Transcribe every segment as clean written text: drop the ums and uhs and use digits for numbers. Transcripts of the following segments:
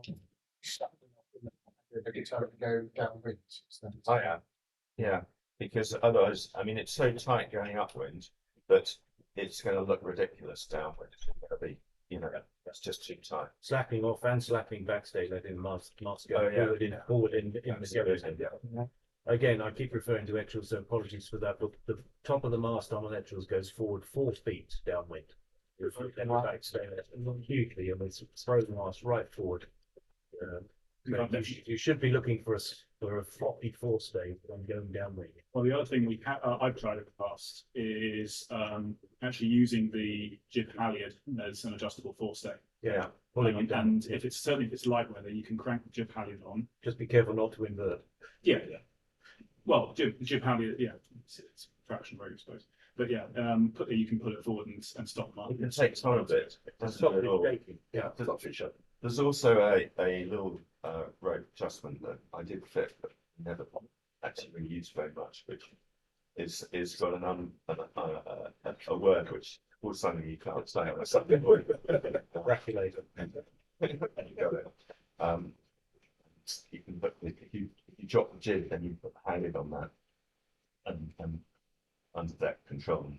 to go downwind. I am, yeah, because otherwise, I mean, it's so tight going upwind that it's going to look ridiculous downwind. It's going to be, it's just too tight. Slacking off and slacking backstay, letting the mast go forward in the Absolutely, direction. Again, I keep referring to actuals, so apologies for that, but the top of the mast on an actuals goes forward 4 feet downwind. If you let the backstay hugely, and it's throw the mast right forward. You should be looking for a floppy forestay when going downwind. Well, the other thing I've tried in the past is actually using the jib halyard as an adjustable forestay. Yeah, and if it's light weather, you can crank the jib halyard on. Just be careful not to invert. Yeah. Well, jib halyard, it's traction rate, I suppose. But yeah, you can put it forward and stop. It can take time a bit. Yeah, there's also a little rope adjustment that I did fit, but never actually really used very much, which is got a word which was something you can't say or something. Regulator. You got it. You can put if you drop the jib, then you put the halyard on that, and under deck control.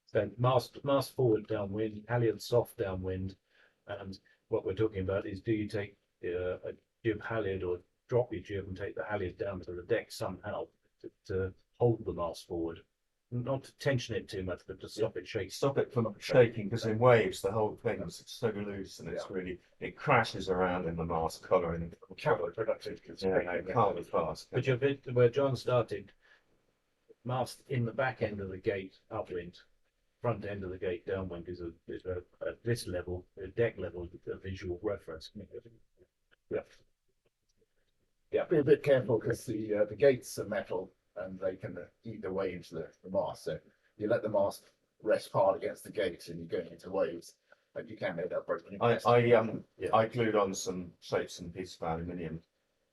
So mast forward downwind, halyard soft downwind, and what we're talking about is, do you take a jib halyard or drop your jib and take the halyard down to the deck somehow to hold the mast forward, not to tension it too much, but to stop it shaking. Stop it from shaking, because in waves the whole thing is so loose and it's really, it crashes around in the mast collar and Counterproductive. it can't be fast. But you're a bit where John started, mast in the back end of the gate upwind, front end of the gate downwind is at this level, deck level, a visual reference. Yeah, be a bit careful because the gates are metal and they can eat their way into the mast. So you let the mast rest hard against the gate and you're going into waves, and you can end up broken. I glued on some shapes and pieces of aluminium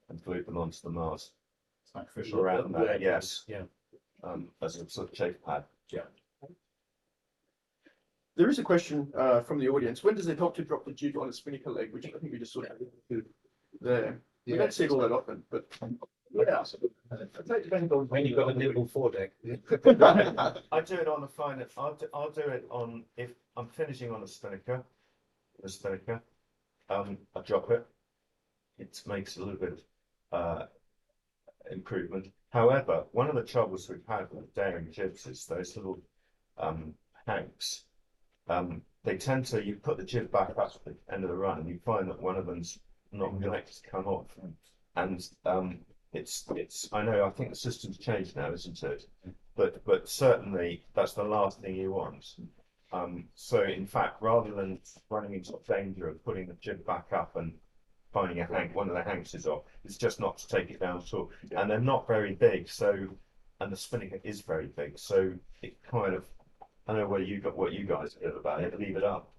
and glued them onto the mast. Sacrificial Around that, yes. Yeah. As a sort of chafe pad. Yeah. There is a question from the audience. When does it help to drop the jib on a spinnaker leg, which I think we just sort of did there. We don't see it all that often, but Yeah. It depends on When you've got a nimble foredeck. I do it on a fine. I'll do it on if I'm finishing on a spinnaker. I drop it. It makes a little bit of improvement. However, one of the troubles we've had with daring jibs is those little hanks. They tend to, you put the jib back up at the end of the run and you find that one of them's not going to come off, and I think the system's changed now, isn't it? But certainly that's the last thing you want. So in fact, rather than running into danger of putting the jib back up and finding one of the hanks is off, it's just not to take it down at all. And they're not very big, and the spinnaker is very big, so it kind of, I don't know what you guys feel about it. Leave it up.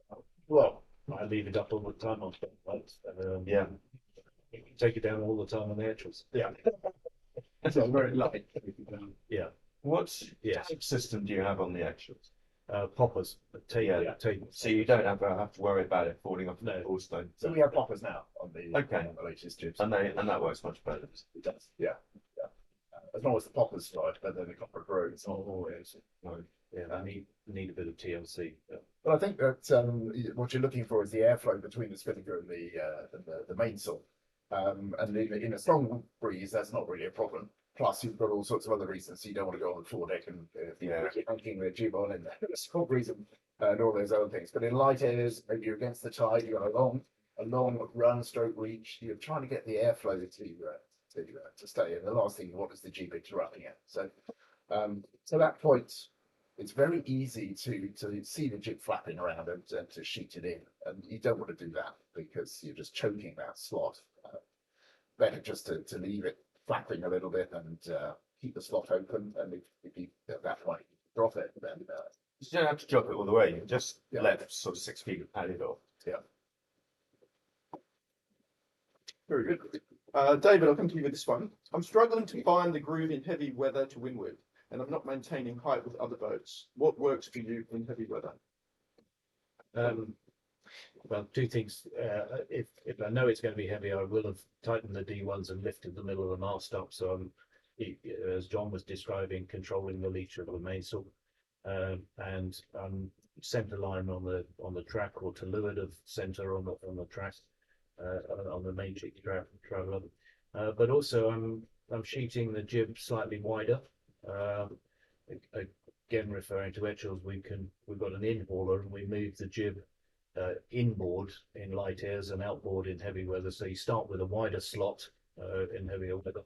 Well, I leave it up all the time on boats. Yeah. You can take it down all the time on the actuals. Yeah. that's very light. Yeah. What tape system do you have on the actuals? Poppers. Tape. So you don't have to worry about it falling off the forestone. So we have poppers now on the latest jibs. And that works much better. It does, yeah. As long as the poppers slide, but then the copper grows. Yeah, I need a bit of TLC. But I think that what you're looking for is the airflow between the spinnaker and the mainsail. And in a strong breeze, that's not really a problem. Plus, you've got all sorts of other reasons. So you don't want to go on the foredeck and hanging the jib on in the strong breeze and all those other things. But in light airs, maybe you're against the tide, you've got a long run stroke reach. You're trying to get the airflow to stay. And the last thing you want is the jib interrupting it. So, to that point, it's very easy to see the jib flapping around and to sheet it in, and you don't want to do that because you're just choking that slot. Better just to leave it flapping a little bit and keep the slot open, and if you at that point drop it, then you don't have to drop it all the way. You can just let sort of 6 feet of padded off. Yeah. Very good. David, I'll come to you with this one. I'm struggling to find the groove in heavy weather to windward, and I'm not maintaining height with other boats. What works for you in heavy weather? Well, two things. If I know it's going to be heavy, I will have tightened the D1s and lifted the middle of the mast up. So as John was describing, controlling the leach of the mainsail, and centre line on the track, or to leeward of centre on the track, on the main sheet traveller. But also I'm sheeting the jib slightly wider. Again, referring to Etchells, we've got an in-hauler and we move the jib inboard in light airs and outboard in heavy weather. So you start with a wider slot in heavier weather.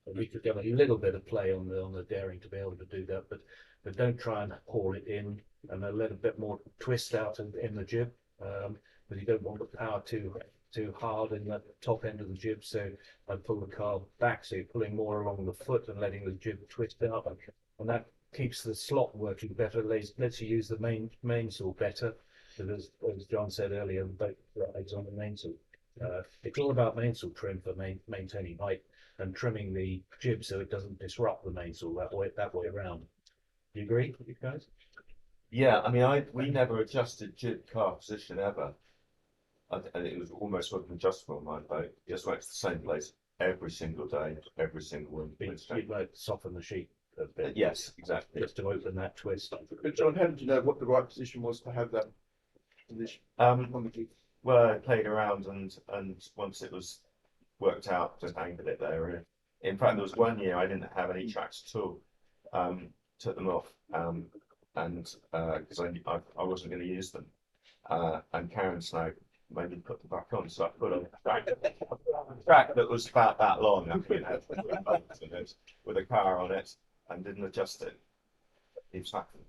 And we could get a little bit of play on the daring to be able to do that, but don't try and haul it in, and a little bit more twist out in the jib. But you don't want the power too hard in the top end of the jib. So I pull the car back, so you're pulling more along the foot and letting the jib twist out, and that keeps the slot working better. Lets you use the mainsail better. Because as John said earlier, the boat rides on the mainsail. It's all about mainsail trim for maintaining height and trimming the jib so it doesn't disrupt the mainsail that way around. Do you agree, you guys? Yeah, I mean, we never adjusted jib car position ever. And it was almost adjustable on my boat. It just went to the same place every single day, every single wind. You'd like to soften the sheet a bit. Yes, exactly. Just to open that twist. But John, how did you know what the right position was to have that position? Well, I played around and once it was worked out, just anchored it there. Really. In fact, there was one year I didn't have any tracks at all. Took them off, and because I wasn't going to use them, and Karen Snow made me put them back on, so I put on a track that was about that long, you know, with a car on it, and didn't adjust it. Keeps happening.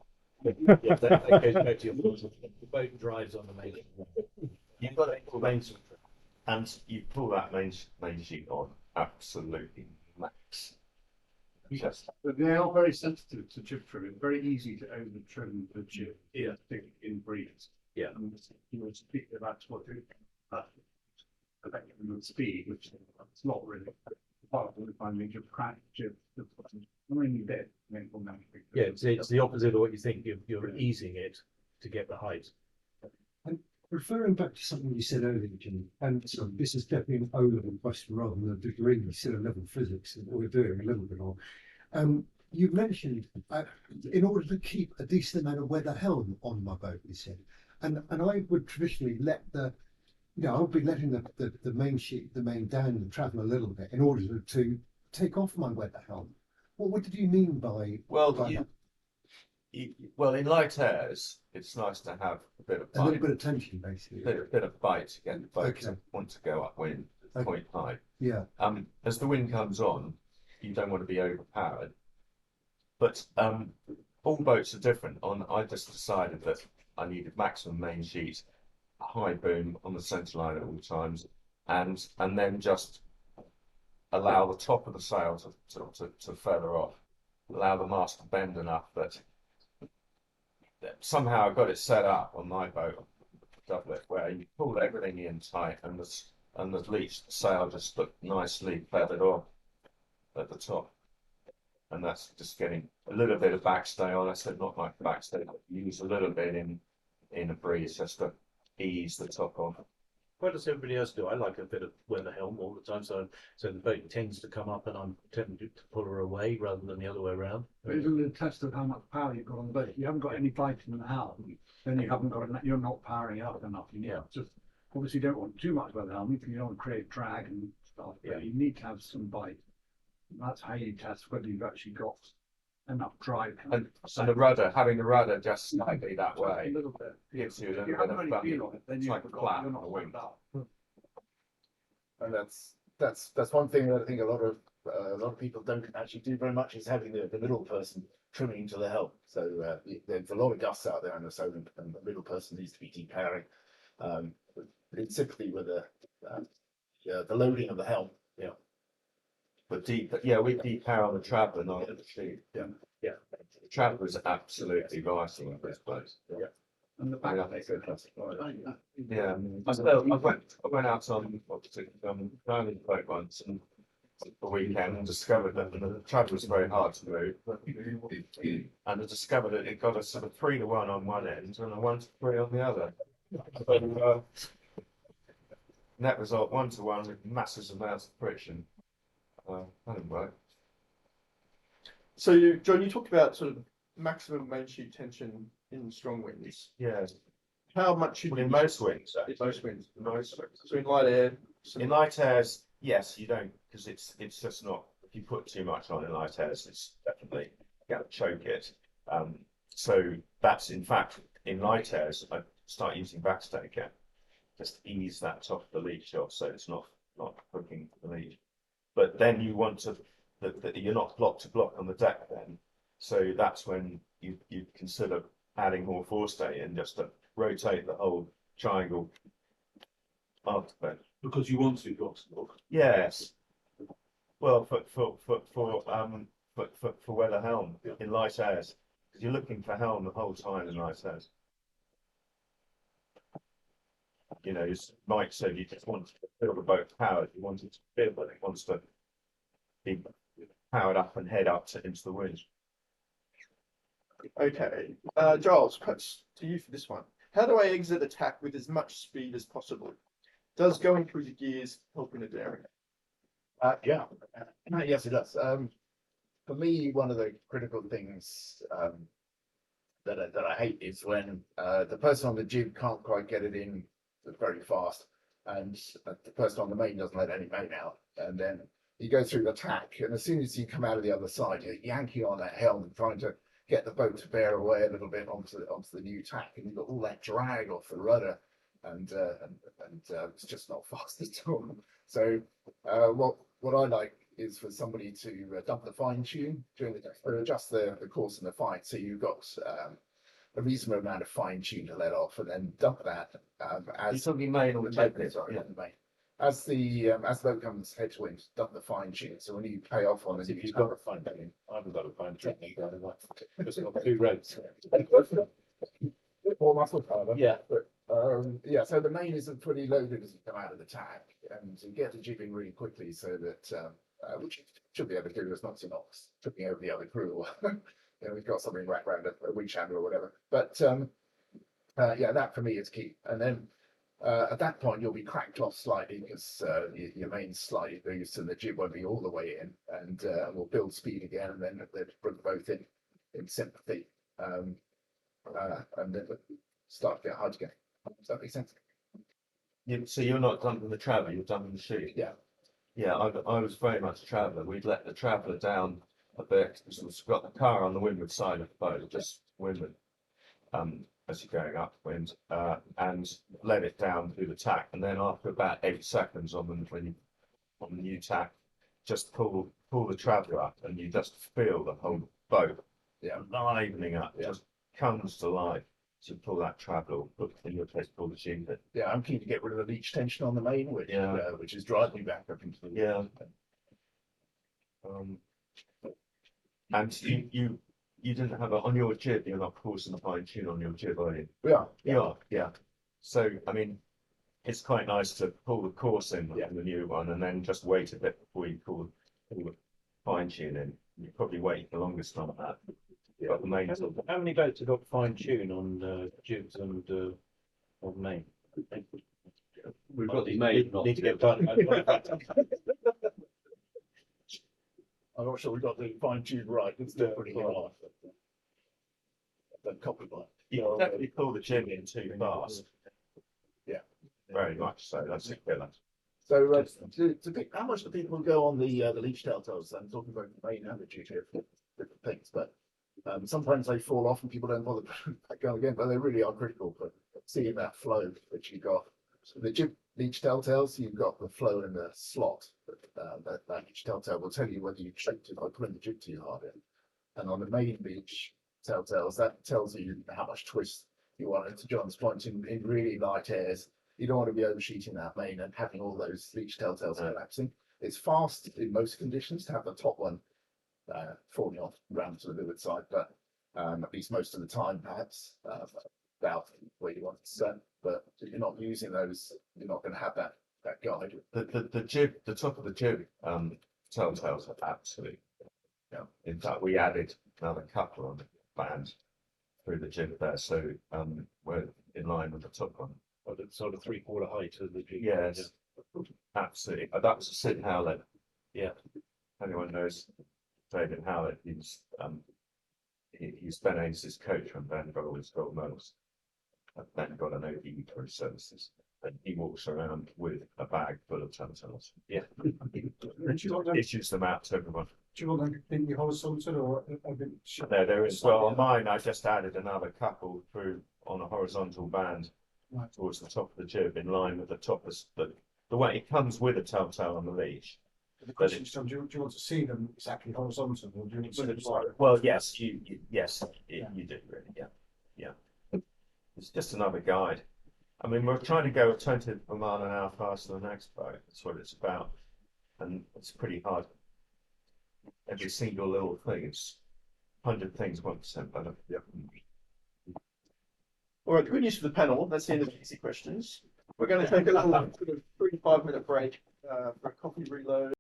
Yeah, that goes back to your point. The boat drives on the main. You've got to pull main, and you pull that main sheet on absolutely max. Just But they are very sensitive to jib trimming. Very easy to over trim the jib. Yeah. Particularly in breeze. Yeah. And you were speaking about what affecting the speed, which it's not really part of the finding of crack jib. Really bit. Yeah, it's the opposite of what you think. You're easing it to get the height. Referring back to something you said earlier, Jim, and so this is definitely an O-level question rather than a degree, still a level physics, and we're doing a little bit on. You mentioned in order to keep a decent amount of weather helm on my boat, you said, and I would traditionally let I would be letting the main sheet, the main down travel a little bit in order to take off my weather helm. What did you mean by? Well, in light airs, it's nice to have a bit of bite. A little bit of tension, basically. A bit of bite to get the boat Okay. to want to go upwind, point high. Yeah. As the wind comes on, you don't want to be overpowered. But all boats are different. I just decided that I needed maximum main sheet, high boom on the centre line at all times, and then just allow the top of the sail to feather off, allow the mast to bend enough that somehow I got it set up on my boat, doublet, where you pull everything in tight and the leach, the sail just looked nicely feathered off at the top. And that's just getting a little bit of backstay on. I said not much backstay, but use a little bit in a breeze just to ease the top off. What does everybody else do? I like a bit of weather helm all the time, so the boat tends to come up and I'm tempted to pull her away rather than the other way around. It's a little test of how much power you've got on the boat. If you haven't got any bite in the helm, then you haven't got you're not powering up enough. You need just obviously you don't want too much weather helm because you don't want to create drag and stuff. But you need to have some bite. That's how you test whether you've actually got enough drive. And the rudder, having the rudder just slightly that Just way a little bit. gives you a If little you bit haven't of any fun. feel on it, then It's like a clap you're on not the wing. up. And that's one thing that I think a lot of people don't actually do very much, is having the middle person trimming to the helm. So there's a lot of gusts out there, and so and the middle person needs to be depowering. In sympathy with the loading of the helm. Yeah. But we depower on the traveller, not at the sheet. Yeah. The traveller is absolutely vital in this place. Yeah. And the I mean, back I think good. that's Yeah, I went out on diving boat once and the weekend and discovered that the travel was very hard to move. And I discovered that it got a sort of 3-to-1 on one end and a 1-to-3 on the other. Net result 1-to-1 with massive amounts of friction. That didn't work. So you, John, you talked about sort of maximum main sheet tension in strong winds. Yeah. How much should Well, you in most winds, in most winds? most winds. So in light air. In light airs, yes, you don't, because it's just not. If you put too much on in light airs, it's definitely going to choke it. So that's in fact in light airs, I start using backstaker, just ease that top of the leach off, so it's not hooking the leach. But then you want to that you're not block to block on the deck then. So that's when you consider adding more forestay in just to rotate the whole triangle after that. Because you want to block to block. Yes. Well, for weather helm in light airs, because you're looking for helm the whole time in light airs. You know, as Mike said, you just want to feel the boat powered. You want it to feel that it wants to be powered up and head up into the wind. Okay, Giles, perhaps to you for this one. How do I exit attack with as much speed as possible? Does going through the gears help in a daring? Yeah, yes, it does. For me, one of the critical things that I hate is when the person on the jib can't quite get it in very fast, and the person on the main doesn't let any main out, and then you go through the tack, and as soon as you come out of the other side, you're yanking on that helm and trying to get the boat to bear away a little bit onto the new tack, and you've got all that drag off the rudder, and it's just not fast at all. So what I like is for somebody to dump the fine tune during the adjust the course in the fight, so you've got a reasonable amount of fine tune to let off, and then dump that You're as talking main or tail? sorry, Yeah. the main. As the boat comes headwind, dump the fine tune. So when you pay off on it, If you've got a fine tune, I haven't got a fine tune. Just got 2 ropes. more muscle power. Yeah. But yeah, so the main isn't fully loaded as you come out of the tack, and you get the jibbing really quickly, so that which you should be able to do as not to knocks tripping over the other crew. Or, you know, we've got something wrapped around a winch handle or whatever. But yeah, that for me is key. And then at that point, you'll be cracked off slightly because your main's slightly loose and the jib won't be all the way in, and we'll build speed again, and then bring both in sympathy, and then start to get hard again. Does that make sense? So you're not dumping the traveller, you're dumping the sheet. Yeah. Yeah, I was very much a traveller. We'd let the traveller down a bit because we've got the car on the windward side of the boat, just windward, as you're going upwind, and let it down through the tack. And then after about 8 seconds on the new tack, just pull the traveller up, and you just feel the whole boat livening up, Yeah. just comes to life. So pull that traveller, put in your place, pull the sheet in. Yeah, I'm keen to get rid of the leach tension on the main, which is driving me back up into the Yeah. And you didn't have on your jib, you're not coursing the fine tune on your jib, are you? Yeah. So I mean, it's quite nice to pull the course in the new one, and then just wait a bit before you pull the fine tune in. You probably wait the longest on that. But the main How many boats have got fine tune on jibs and on main? We've got the main. Need to get done. I'm not sure we got the fine tune right. It's still pretty hard. Don't copy by. you definitely pull the jib in too fast. Yeah. Very much so. That's a killer. So to pick, how much do people go on the leech telltales? I'm talking about the main and the jib here for different things, but sometimes they fall off and people don't bother back going again, but they really are critical for seeing that flow that you got. So the jib leech telltales, you've got the flow in the slot. That leech telltale will tell you whether you choked it by pulling the jib too hard in. And on the main leech telltales, that tells you how much twist you want. And to John's point, in really light airs, you don't want to be overshooting that main and having all those leech telltales collapsing. It's fast in most conditions to have the top one falling off round to the leeward side, but at least most of the time, perhaps about where you want it to set. But if you're not using those, you're not going to have that guide. The jib, the top of the jib, telltales are absolutely. Yeah. In fact, we added another couple on the band through the jib there. So where in line with the top one. Or the sort of 3/4 height of the jib. Yes, absolutely. That was a Sid Howlett. Yeah. Anyone knows David Howlett? He's Ben Ains's coach when Ben got all his gold medals. And Ben got an OD for his services. And he walks around with a bag full of turtles. Yeah. Issues them out to everyone. Do you want them in the horizontal or There is, well, on mine, I just added another couple through on a horizontal band Right. towards the top of the jib in line with the top of the way it comes with a telltale on the leash. The question is, do you want to see them exactly horizontal or do you want to see them like? Well, yes, you do really, yeah. It's just another guide. I mean, we're trying to go 20 mile an hour faster than the next boat. That's what it's about, and it's pretty hard. Every single little thing is 100 things 1% better. Yeah. All right, good news for the panel. That's the end of the easy questions. We're going to take a little sort of 3 to 5 minute break for a coffee reload.